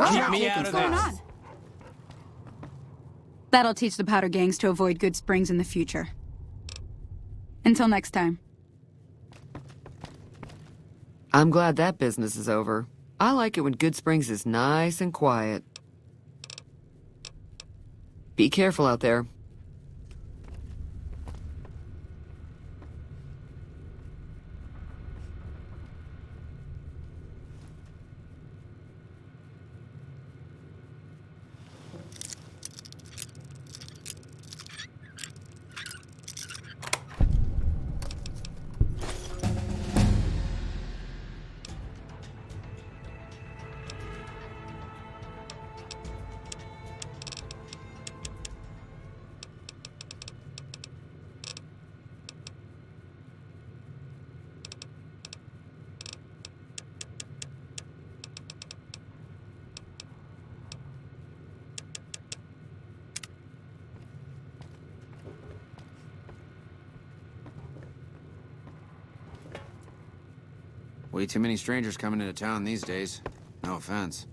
Keep me out of this. That'll teach the powder gangs to avoid Goodsprings in the future. Until next time. I'm glad that business is over. I like it when Goodsprings is nice and quiet. Be careful out there. Way too many strangers coming into town these days. No offense.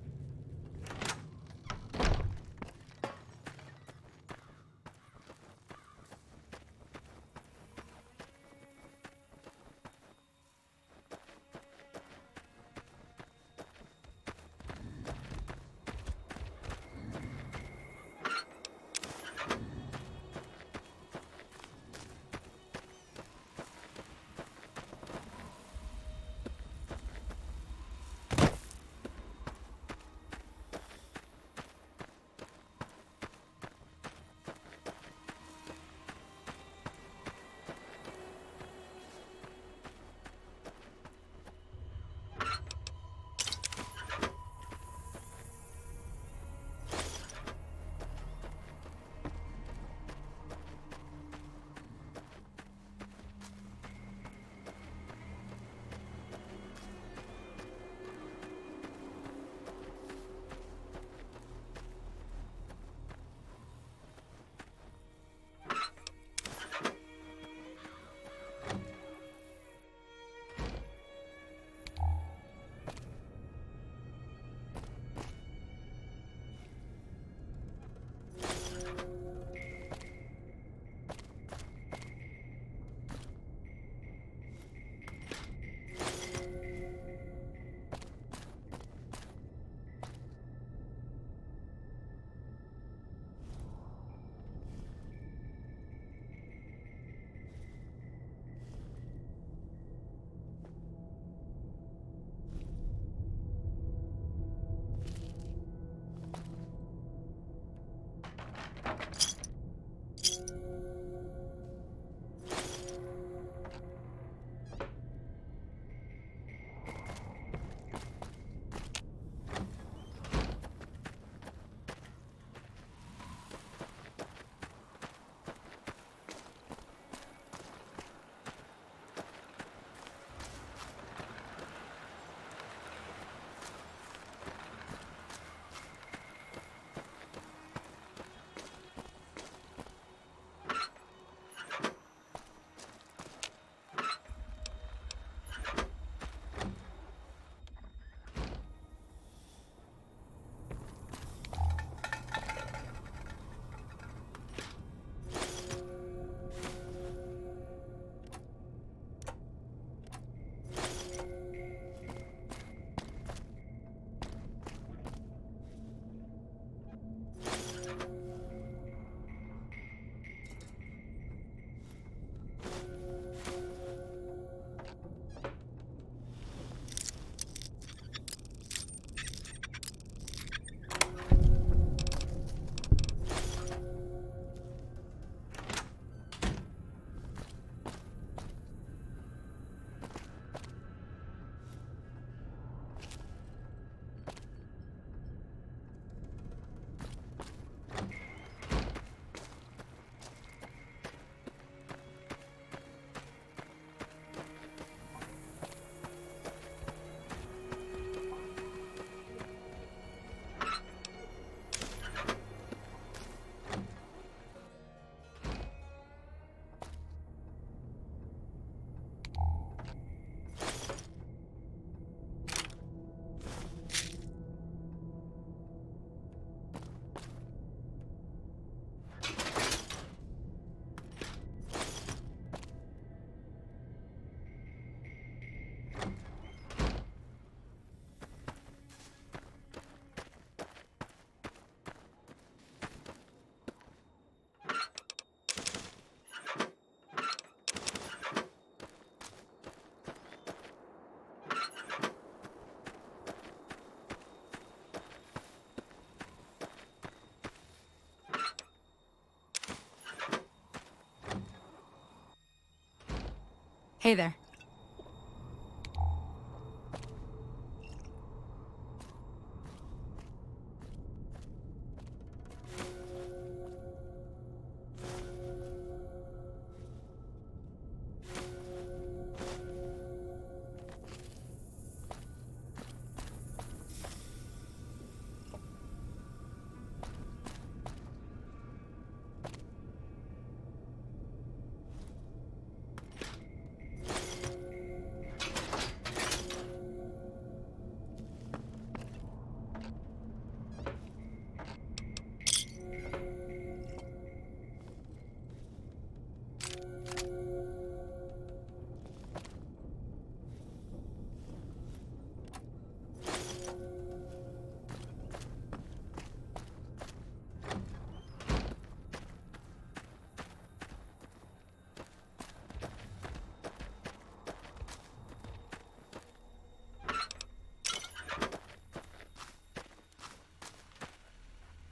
Hey there.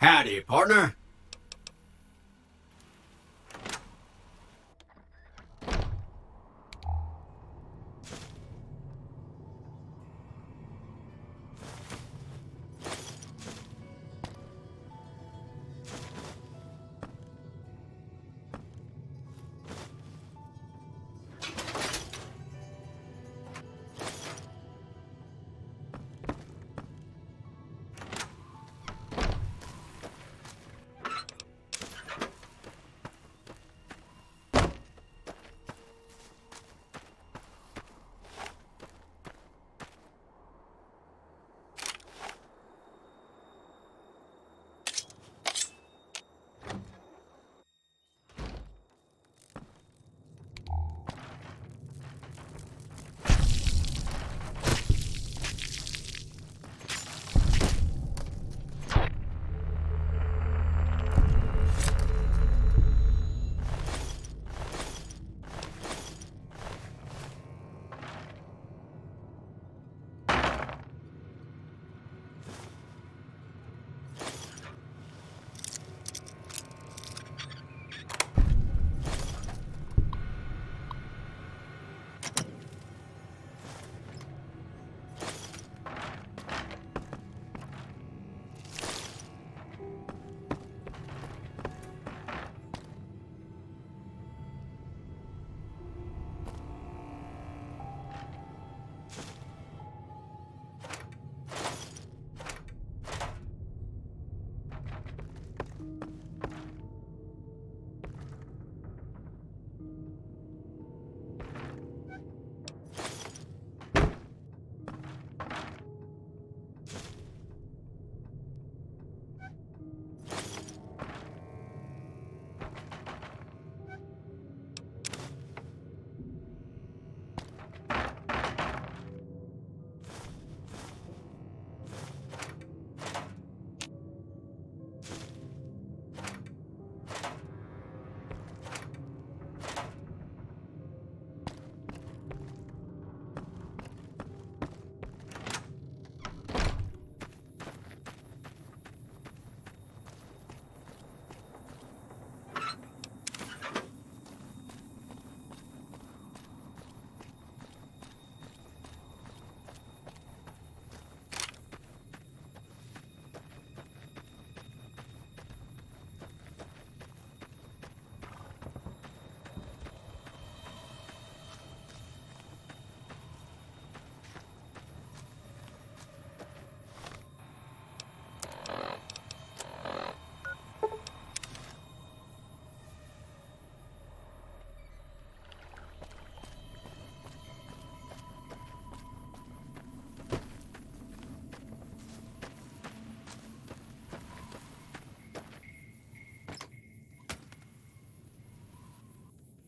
Howdy, partner.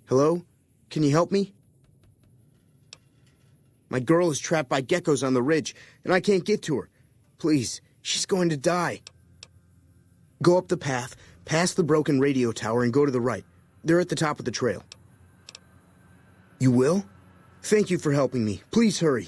Hello? Can you help me? My girl is trapped by geckos on the ridge, and I can't get to her. Please, she's going to die. Go up the path, past the broken radio tower, and go to the right. They're at the top of the trail. You will? Thank you for helping me. Please hurry.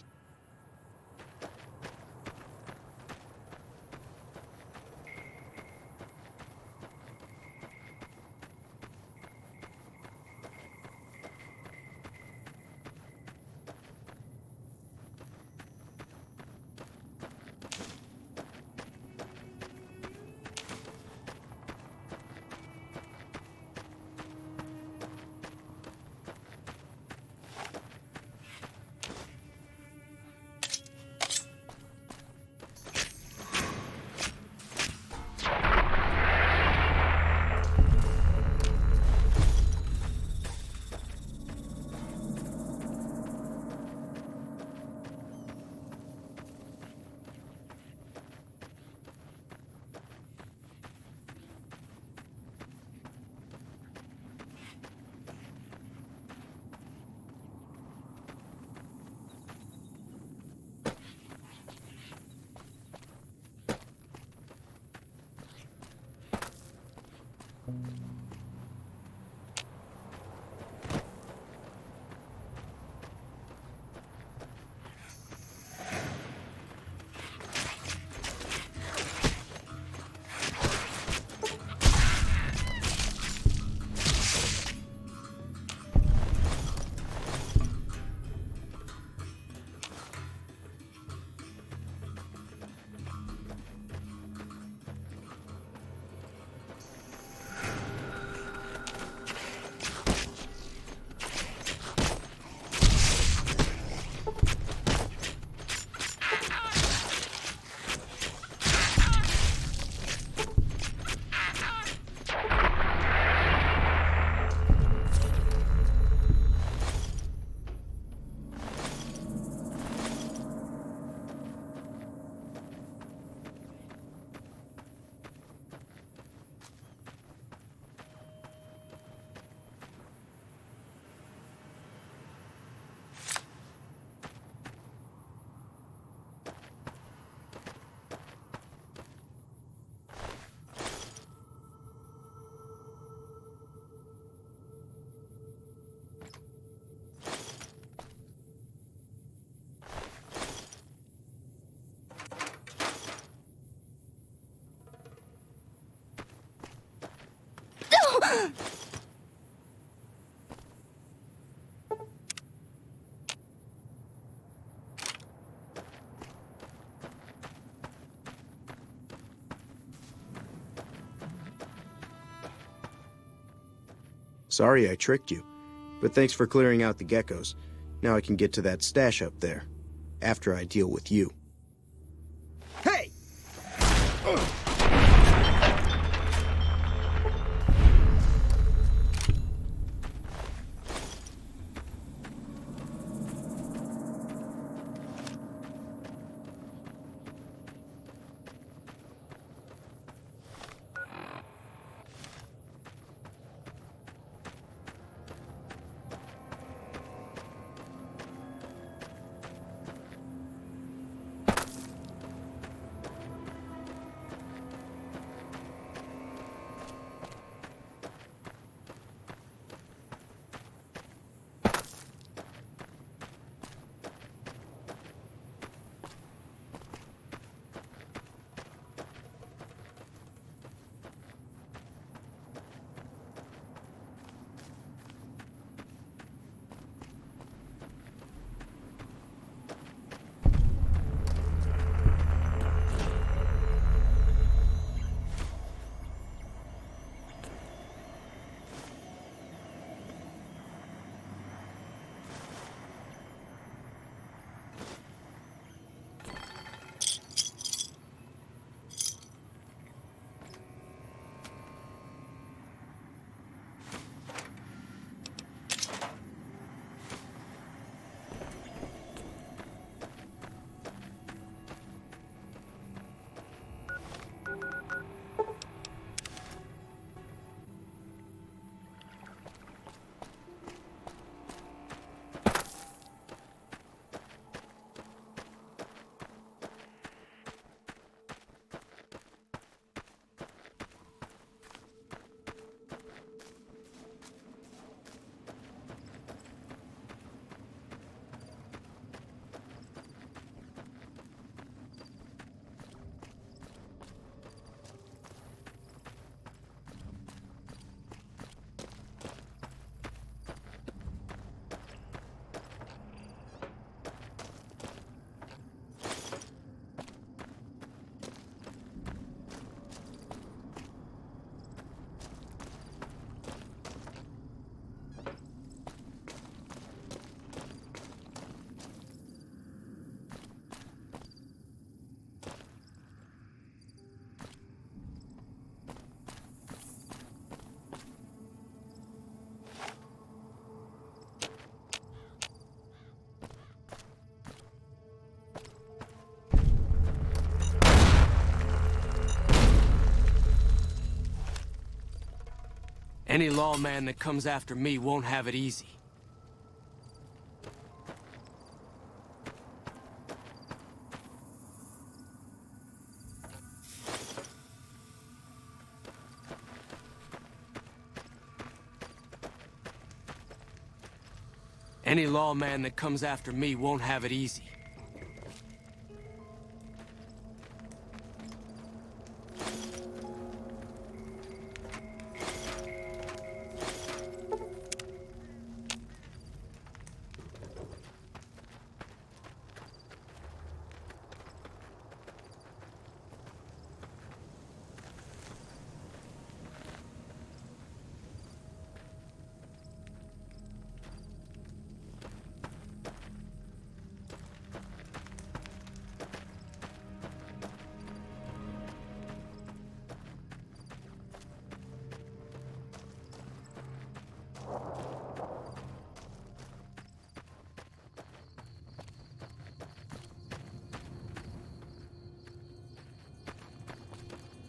Sorry I tricked you, but thanks for clearing out the Geckos. Now I can get to that stash up there, after I deal with you. Hey! Any lawman that comes after me won't have it easy. Any lawman that comes after me won't have it easy.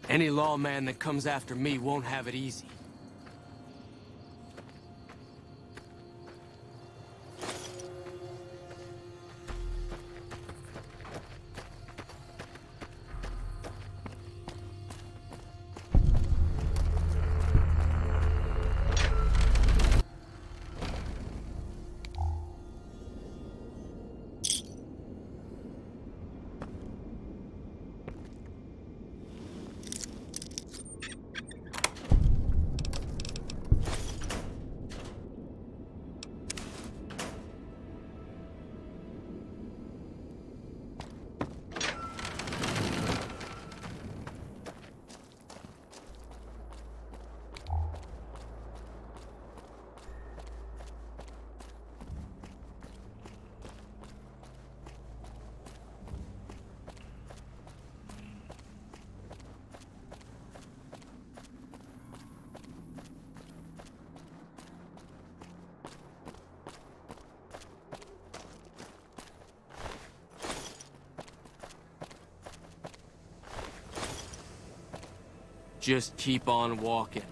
Any lawman that comes after me won't have it easy. Just keep on walking.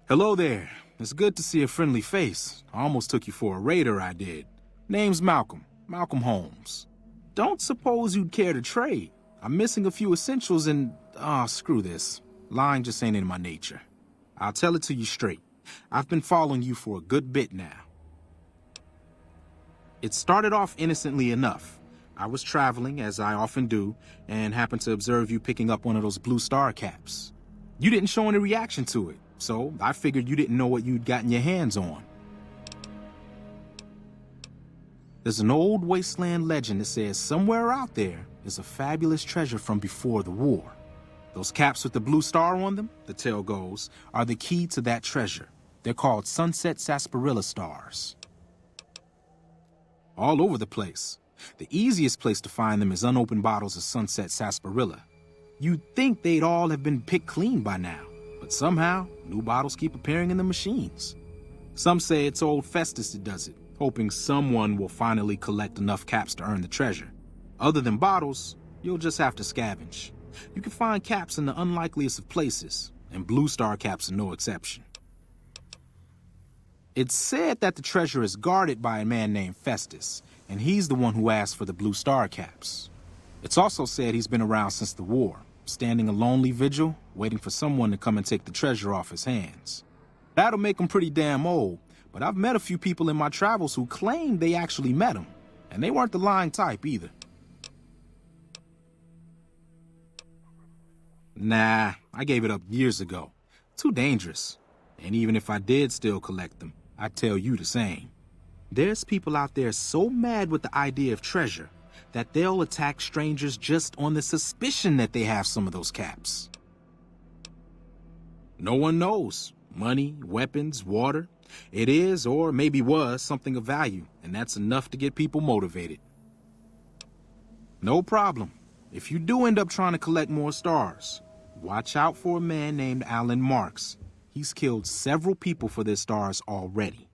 Hello there. It's good to see a friendly face. I almost took you for a raider, I did. Name's Malcom. Malcom Holmes. Don't suppose you'd care to trade. I'm missing a few essentials and... screw this. Lying just ain't in my nature. I'll tell it to you straight. I've been following you for a good bit now. It started off innocently enough. I was traveling, as I often do, and happened to observe you picking up one of those blue star caps. You didn't show any reaction to it. So I figured you didn't know what you'd gotten your hands on. There's an old wasteland legend that says somewhere out there is a fabulous treasure from before the war. Those caps with the blue star on them, the tale goes, are the key to that treasure. They're called sunset sarsaparilla stars. All over the place. The easiest place to find them is unopened bottles of sunset sarsaparilla. You'd think they'd all have been picked clean by now. But somehow, new bottles keep appearing in the machines. Some say it's old Festus that does it, hoping someone will finally collect enough caps to earn the treasure. Other than bottles, you'll just have to scavenge. You can find caps in the unlikeliest of places, and blue star caps are no exception. It's said that the treasure is guarded by a man named Festus, and he's the one who asked for the blue star caps. It's also said he's been around since the war, standing a lonely vigil, waiting for someone to come and take the treasure off his hands. That'll make him pretty damn old, but I've met a few people in my travels who claim they actually met him, and they weren't the lying type either. Nah, I gave it up years ago. Too dangerous. And even if I did still collect them, I'd tell you the same. There's people out there so mad with the idea of treasure that they'll attack strangers just on the suspicion that they have some of those caps. No one knows. Money, weapons, water. It is, or maybe was, something of value, and that's enough to get people motivated. No problem. If you do end up trying to collect more stars, watch out for a man named Alan Marks. He's killed several people for their stars already.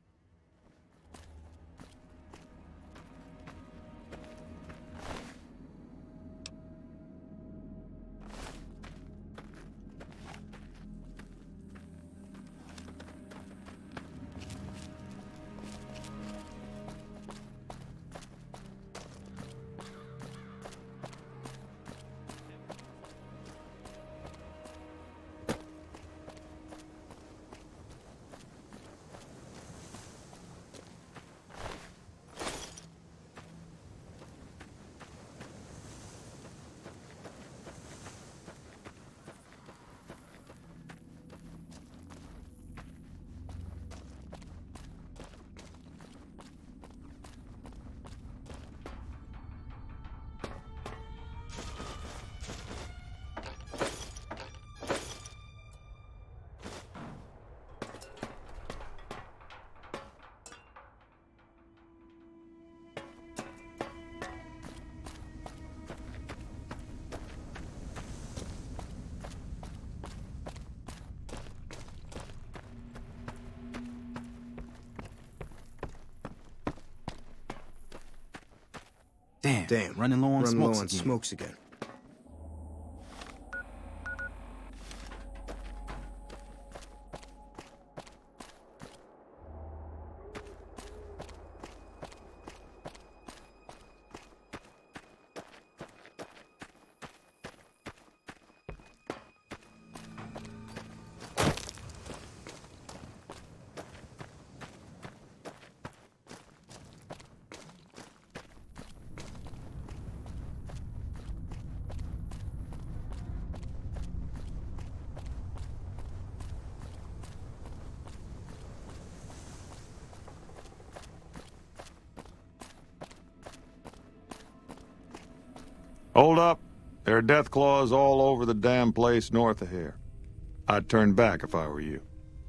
Damn. Running low on Running low smokes on again. smokes again. Hold up. There are death claws all over the damn place north of here. I'd turn back if I were you.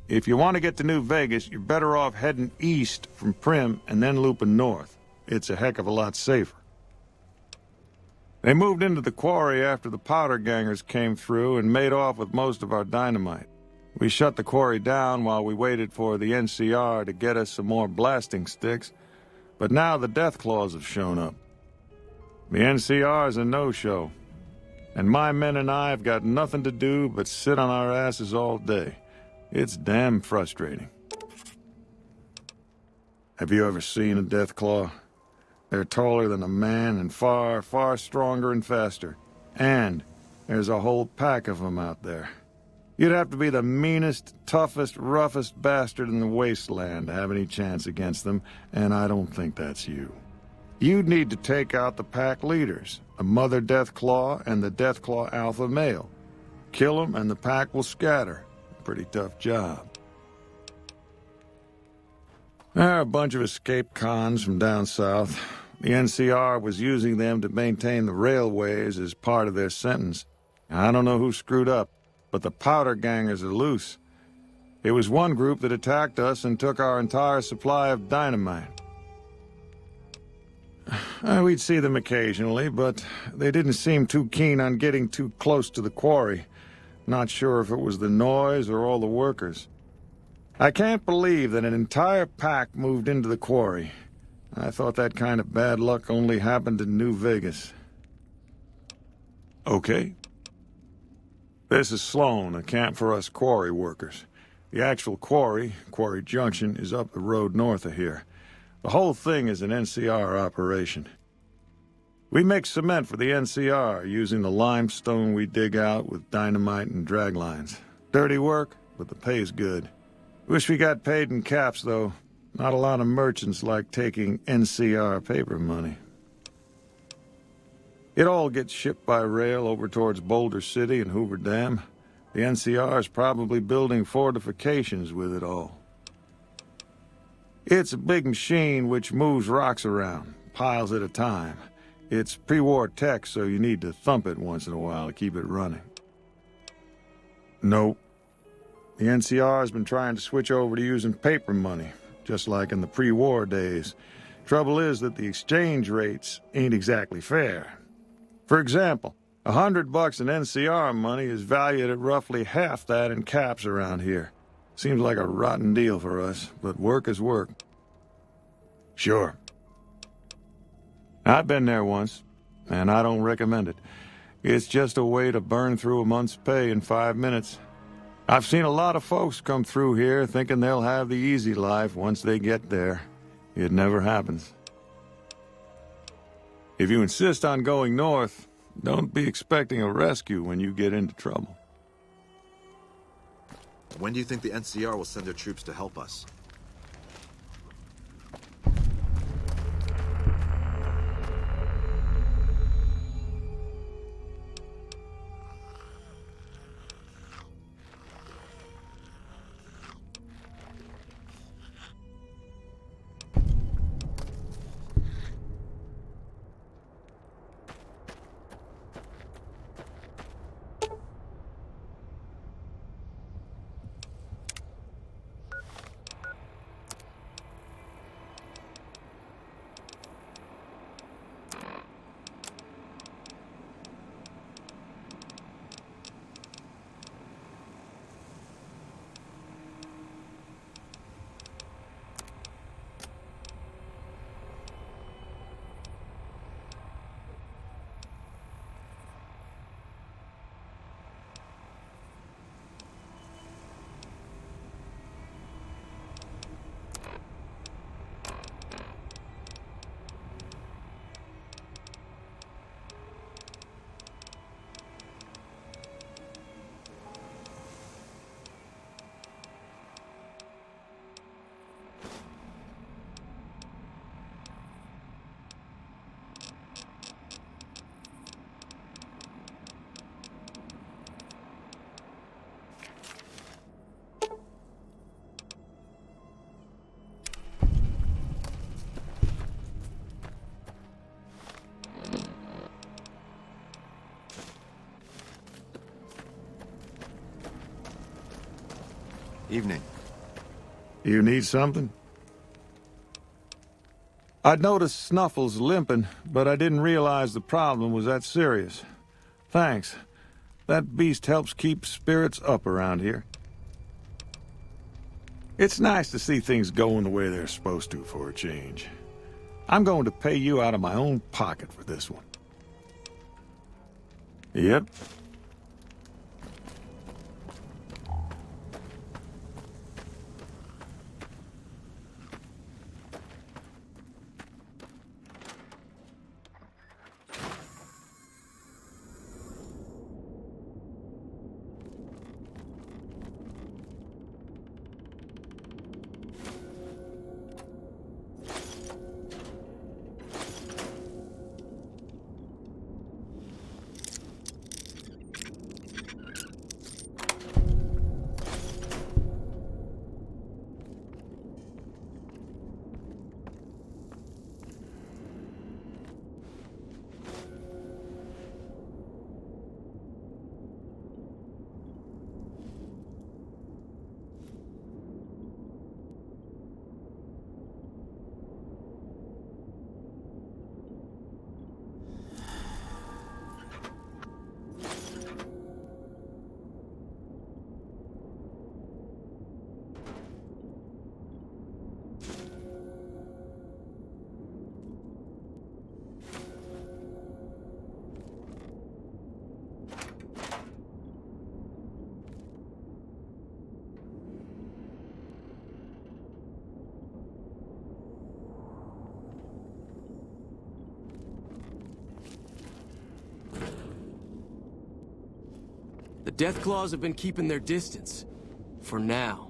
If you want to get to New Vegas, you're better off heading east from Prim and then looping north. It's a heck of a lot safer. They moved into the quarry after the powder gangers came through and made off with most of our dynamite. We shut the quarry down while we waited for the NCR to get us some more blasting sticks, but now the death claws have shown up. The NCR's a no-show, and my men and I have got nothing to do but sit on our asses all day. It's damn frustrating. Have you ever seen a death claw? They're taller than a man and far, far stronger and faster. And there's a whole pack of them out there. You'd have to be the meanest, toughest, roughest bastard in the wasteland to have any chance against them, and I don't think that's you. You'd need to take out the pack leaders, a mother Deathclaw and the Deathclaw alpha male. Kill them and the pack will scatter. Pretty tough job. There are a bunch of escaped cons from down south. The NCR was using them to maintain the railways as part of their sentence. I don't know who screwed up, but the powder gangers are loose. It was one group that attacked us and took our entire supply of dynamite. We'd see them occasionally, but they didn't seem too keen on getting too close to the quarry. Not sure if it was the noise or all the workers. I can't believe that an entire pack moved into the quarry. I thought that kind of bad luck only happened in New Vegas. Okay. This is Sloan, a camp for us quarry workers. The actual quarry, Quarry Junction, is up the road north of here. The whole thing is an NCR operation. We make cement for the NCR using the limestone we dig out with dynamite and drag lines. Dirty work, but the pay's good. Wish we got paid in caps, though. Not a lot of merchants like taking NCR paper money. It all gets shipped by rail over towards Boulder City and Hoover Dam. The NCR is probably building fortifications with it all. It's a big machine which moves rocks around, piles at a time. It's pre-war tech, so you need to thump it once in a while to keep it running. Nope. The NCR has been trying to switch over to using paper money, just like in the pre-war days. Trouble is that the exchange rates ain't exactly fair. For example, $100 in NCR money is valued at roughly half that in caps around here. Seems like a rotten deal for us, but work is work. Sure. I've been there once, and I don't recommend it. It's just a way to burn through a month's pay in 5 minutes. I've seen a lot of folks come through here thinking they'll have the easy life once they get there. It never happens. If you insist on going north, don't be expecting a rescue when you get into trouble. When do you think the NCR will send their troops to help us? Evening. You need something? I'd noticed Snuffles limping, but I didn't realize the problem was that serious. Thanks. That beast helps keep spirits up around here. It's nice to see things going the way they're supposed to for a change. I'm going to pay you out of my own pocket for this one. Yep. The Deathclaws have been keeping their distance. For now.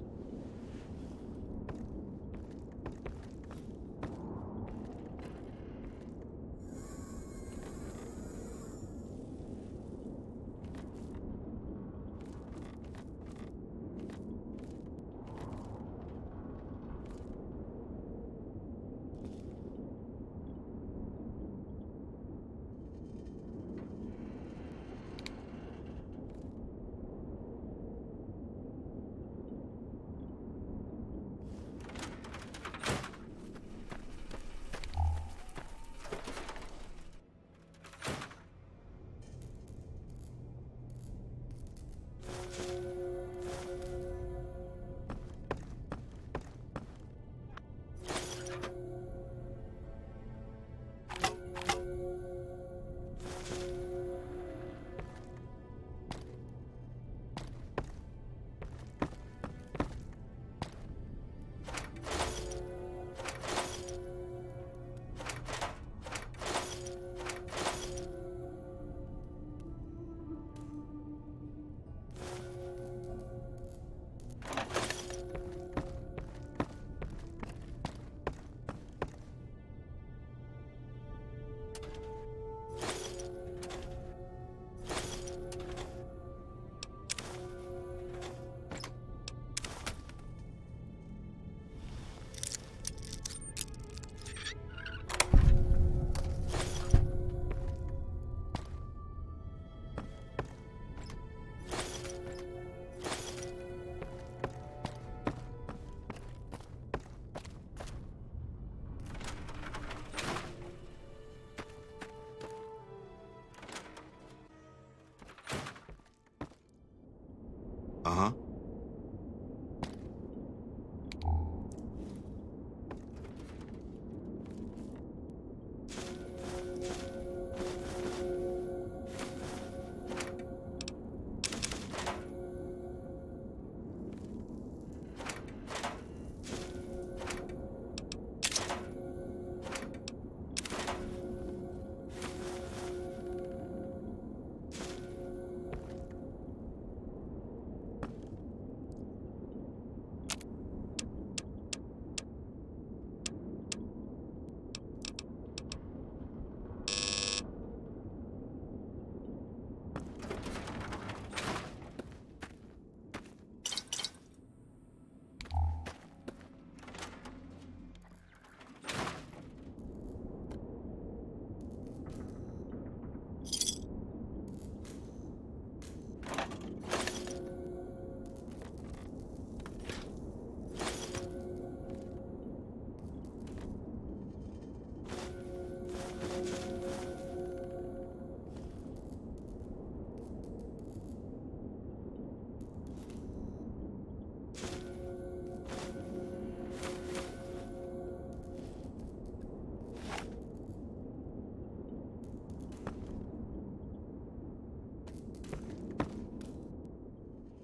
Uh-huh.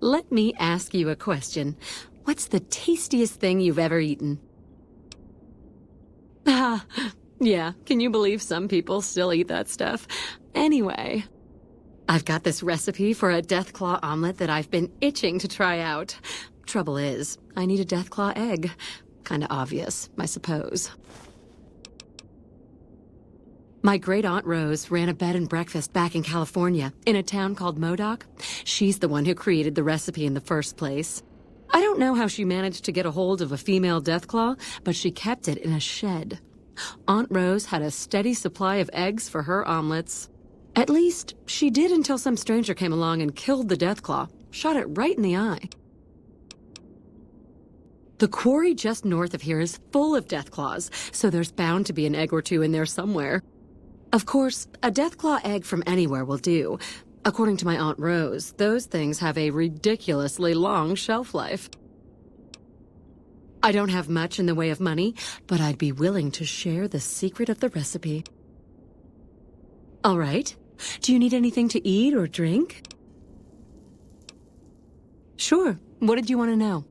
let me ask you a question. What's the tastiest thing you've ever eaten? Ah, yeah, can you believe some people still eat that stuff? Anyway, I've got this recipe for a Deathclaw omelet that I've been itching to try out. Trouble is, I need a Deathclaw egg. Kinda obvious, I suppose. My great-aunt Rose ran a bed and breakfast back in California, in a town called Modoc. She's the one who created the recipe in the first place. I don't know how she managed to get a hold of a female Deathclaw, but she kept it in a shed. Aunt Rose had a steady supply of eggs for her omelets. At least, she did until some stranger came along and killed the Deathclaw, shot it right in the eye. The quarry just north of here is full of Deathclaws, so there's bound to be an egg or two in there somewhere. Of course, a Deathclaw egg from anywhere will do. According to my Aunt Rose, those things have a ridiculously long shelf life. I don't have much in the way of money, but I'd be willing to share the secret of the recipe. All right. Do you need anything to eat or drink? Sure. What did you want to know?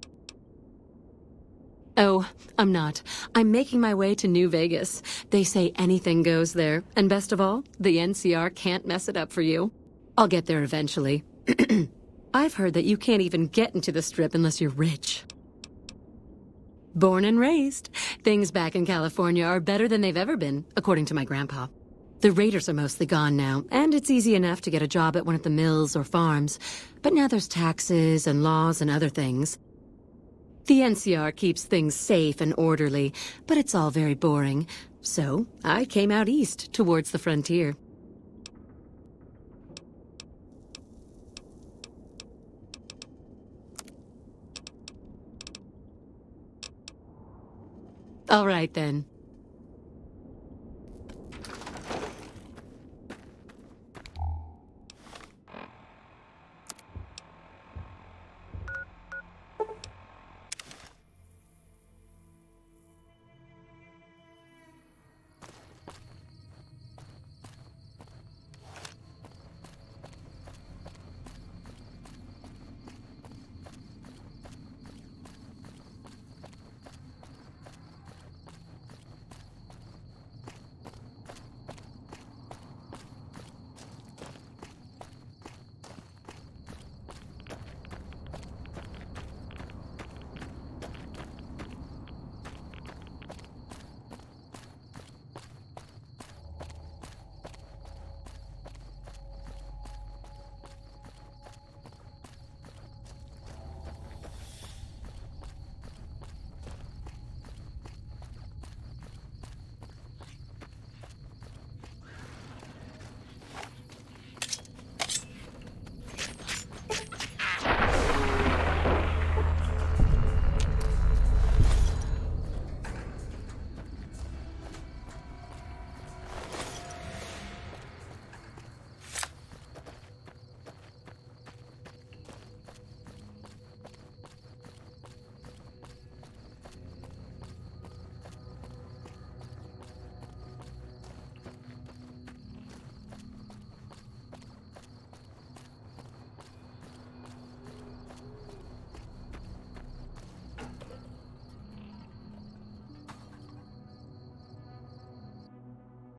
Oh, I'm not. I'm making my way to New Vegas. They say anything goes there, and best of all, the NCR can't mess it up for you. I'll get there eventually. I've heard that you can't even get into the Strip unless you're rich. Born and raised, things back in California are better than they've ever been, according to my grandpa. The raiders are mostly gone now, and it's easy enough to get a job at one of the mills or farms. But now there's taxes and laws and other things. The NCR keeps things safe and orderly, but it's all very boring. So I came out east towards the frontier. All right, then.